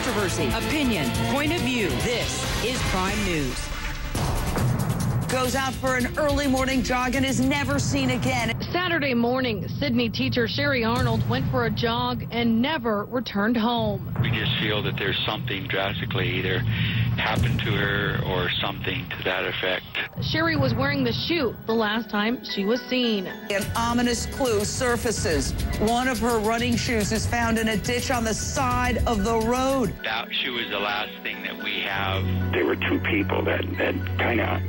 controversy, opinion, point of view. This is Prime News. Goes out for an early morning jog and is never seen again. Saturday morning, Sydney teacher Sherry Arnold went for a jog and never returned home. We just feel that there's something drastically either happened to her or something to that effect. Sherry was wearing the shoe the last time she was seen. An ominous clue surfaces. One of her running shoes is found in a ditch on the side of the road. That shoe is the last thing that we have. There were two people that kind of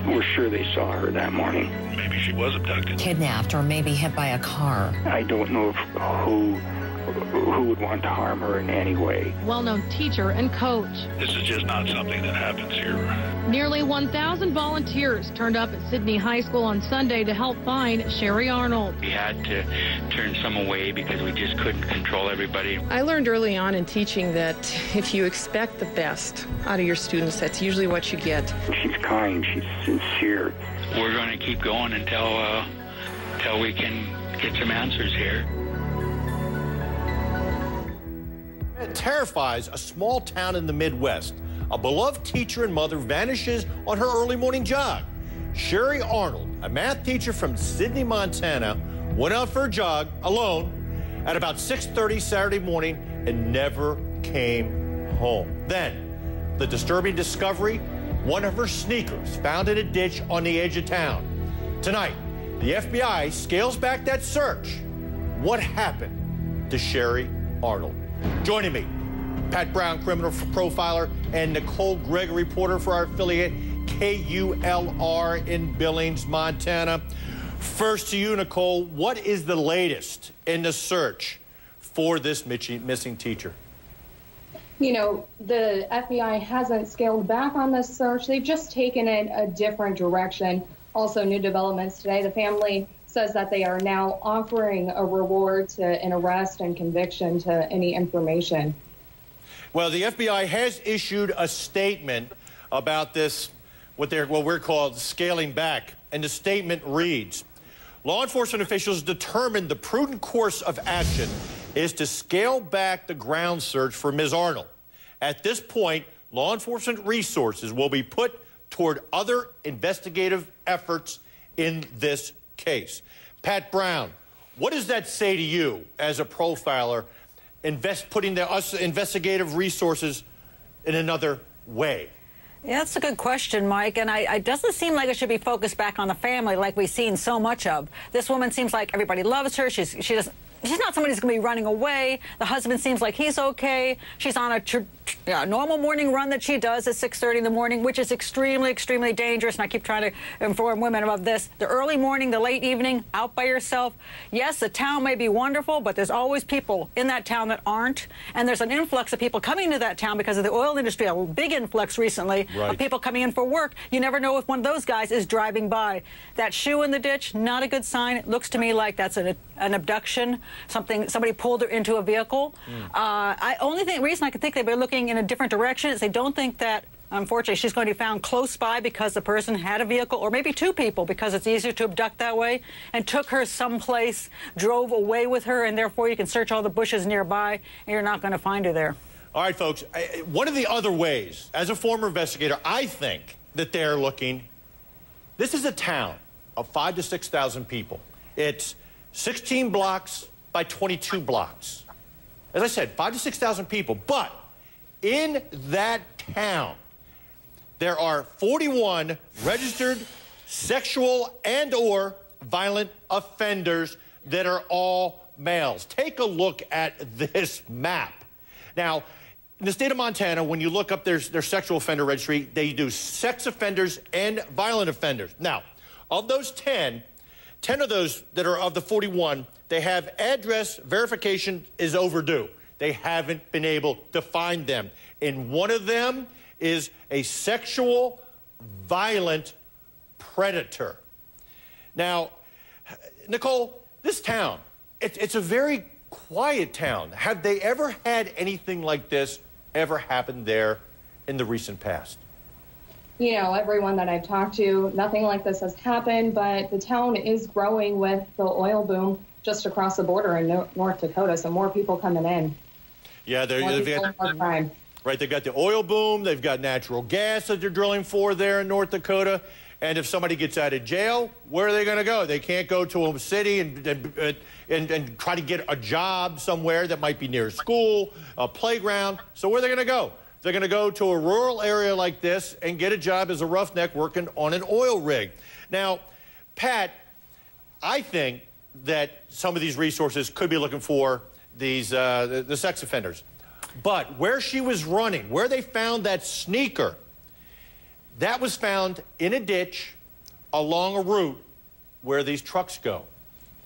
were sure they saw her that morning. Maybe she was abducted. Kidnapped or maybe hit by a car. I don't know who would want to harm her in any way. Well-known teacher and coach. This is just not something that happens here. Nearly 1,000 volunteers turned up at Sydney High School on Sunday to help find Sherry Arnold. We had to turn some away because we just couldn't control everybody. I learned early on in teaching that if you expect the best out of your students, that's usually what you get. She's kind, she's sincere. We're going to keep going until we can get some answers here. It terrifies a small town in the Midwest. A beloved teacher and mother vanishes on her early morning jog. Sherry Arnold, a math teacher from Sydney, Montana, went out for a jog alone at about 6:30 Saturday morning and never came home. Then, the disturbing discovery, one of her sneakers found in a ditch on the edge of town. Tonight, the FBI scales back that search. What happened to Sherry Arnold? Joining me, Pat Brown, criminal profiler, and Nicole Gregory, reporter for our affiliate KULR in Billings, Montana. First to you, Nicole, what is the latest in the search for this missing teacher? You know, the FBI hasn't scaled back on this search. They've just taken it a different direction. Also, new developments today. The family says that they are now offering a reward to an arrest and conviction to any information. Well, the FBI has issued a statement about this, what we're called scaling back. And the statement reads, law enforcement officials determined the prudent course of action is to scale back the ground search for Ms. Arnold. At this point, law enforcement resources will be put toward other investigative efforts in this case. Pat Brown, what does that say to you as a profiler, putting us investigative resources in another way? Yeah, that's a good question, Mike, and it doesn't seem like it should be focused back on the family like we've seen so much of. This woman seems like everybody loves her. She's not somebody who's going to be running away. The husband seems like he's okay. She's on a normal morning run that she does at 6:30 in the morning, which is extremely, extremely dangerous. And I keep trying to inform women about this. The early morning, the late evening, out by yourself. Yes, the town may be wonderful, but there's always people in that town that aren't. And there's an influx of people coming to that town because of the oil industry, a big influx recently of people coming in for work. You never know if one of those guys is driving by. That shoe in the ditch, not a good sign. It looks to me like that's an abduction. Somebody pulled her into a vehicle. Reason I can think they've been looking in a different direction is they don't think that, unfortunately, she's going to be found close by because the person had a vehicle, or maybe two people because it's easier to abduct that way, and took her someplace, drove away with her, and therefore you can search all the bushes nearby, and you're not going to find her there. All right, folks, one of the other ways, as a former investigator, I think that they're looking, this is a town of 5,000 to 6,000 people. It's 16 blocks by 22 blocks. As I said, 5,000 to 6,000 people. But in that town, there are 41 registered sexual and/or violent offenders that are all males. Take a look at this map. Now, in the state of Montana, when you look up their sexual offender registry, they do sex offenders and violent offenders. Now, of those 10 of those that are of the 41, they have address verification is overdue. They haven't been able to find them. And one of them is a sexual violent predator. Now, Nicole, this town, it's a very quiet town. Have they ever had anything like this ever happen there in the recent past? You know, everyone that I've talked to, nothing like this has happened, but the town is growing with the oil boom just across the border in North Dakota, so more people coming in. Yeah, they've got crime. Right, they've got the oil boom, they've got natural gas that they're drilling for there in North Dakota. And if somebody gets out of jail, where are they going to go? They can't go to a city and try to get a job somewhere that might be near a school, a playground. So where are they going to go? They're going to go to a rural area like this and get a job as a roughneck working on an oil rig. Now, Pat, I think that some of these resources could be looking for these the sex offenders. But where she was running, where they found that sneaker, that was found in a ditch along a route where these trucks go.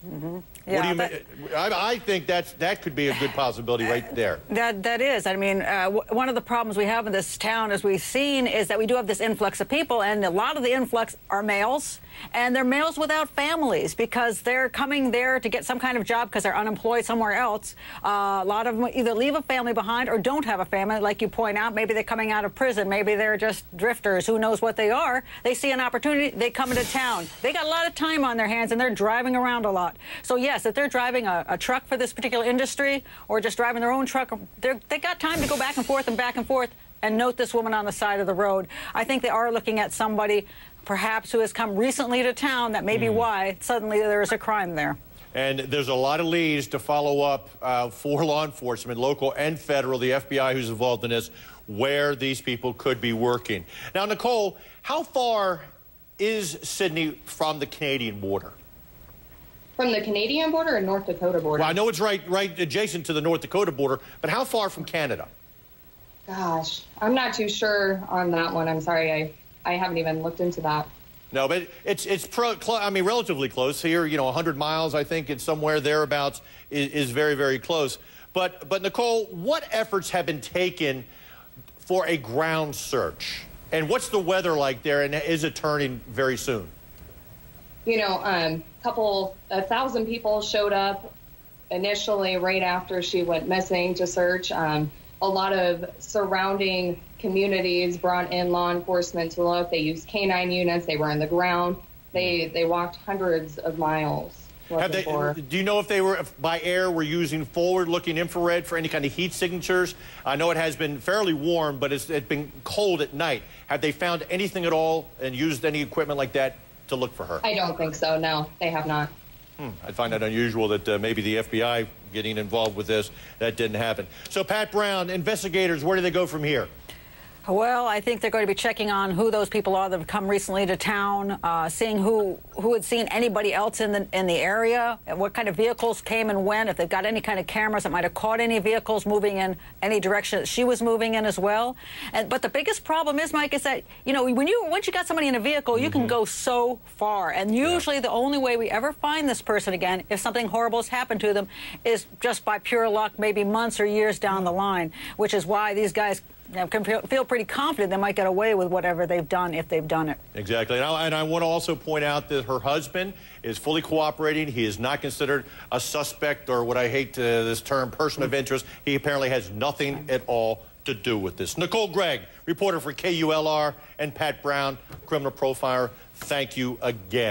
Mm-hmm. Yeah, what do you mean? I think that could be a good possibility right there. That is. I mean, one of the problems we have in this town, as we've seen, is that we do have this influx of people, and a lot of the influx are males, and they're males without families because they're coming there to get some kind of job because they're unemployed somewhere else. A lot of them either leave a family behind or don't have a family, like you point out. Maybe they're coming out of prison. Maybe they're just drifters. Who knows what they are? They see an opportunity. They come into town. They got a lot of time on their hands, and they're driving around a lot. So, yes, if they're driving a truck for this particular industry or just driving their own truck, they got time to go back and forth and note this woman on the side of the road. I think they are looking at somebody perhaps who has come recently to town. That may be why suddenly there is a crime there. And there's a lot of leads to follow up for law enforcement, local and federal, the FBI who's involved in this, where these people could be working. Now, Nicole, how far is Sydney from the Canadian border? From the Canadian border or North Dakota border? Well, I know it's right adjacent to the North Dakota border, but how far from Canada? Gosh, I'm not too sure on that one. I'm sorry, I haven't even looked into that. No, but it's relatively close here. You know, 100 miles, I think it's somewhere thereabouts is very, very close. But Nicole, what efforts have been taken for a ground search? And what's the weather like there, and is it turning very soon? You know, 1,000 people showed up initially right after she went missing to search. A lot of surrounding communities brought in law enforcement to look. They used canine units. They were on the ground. They walked hundreds of miles. Do you know if they were, by air, were using forward-looking infrared for any kind of heat signatures? I know it has been fairly warm, but it's been cold at night. Have they found anything at all and used any equipment like that to look for her? I don't think so. No, they have not. I find that unusual that maybe the FBI getting involved with this. That didn't happen. So, Pat Brown, investigators, where do they go from here? Well, I think they're going to be checking on who those people are that have come recently to town, seeing who had seen anybody else in the area, and what kind of vehicles came and went, if they've got any kind of cameras that might have caught any vehicles moving in any direction that she was moving in as well. But the biggest problem is, Mike, is that, you know, once you got somebody in a vehicle, you can go so far. And usually the only way we ever find this person again, if something horrible has happened to them, is just by pure luck, maybe months or years down the line, which is why these guys can feel pretty confident they might get away with whatever they've done if they've done it. Exactly. And I want to also point out that her husband is fully cooperating. He is not considered a suspect or what I hate this term, person of interest. He apparently has nothing at all to do with this. Nicole Gregg, reporter for KULR, and Pat Brown, criminal profiler, thank you again.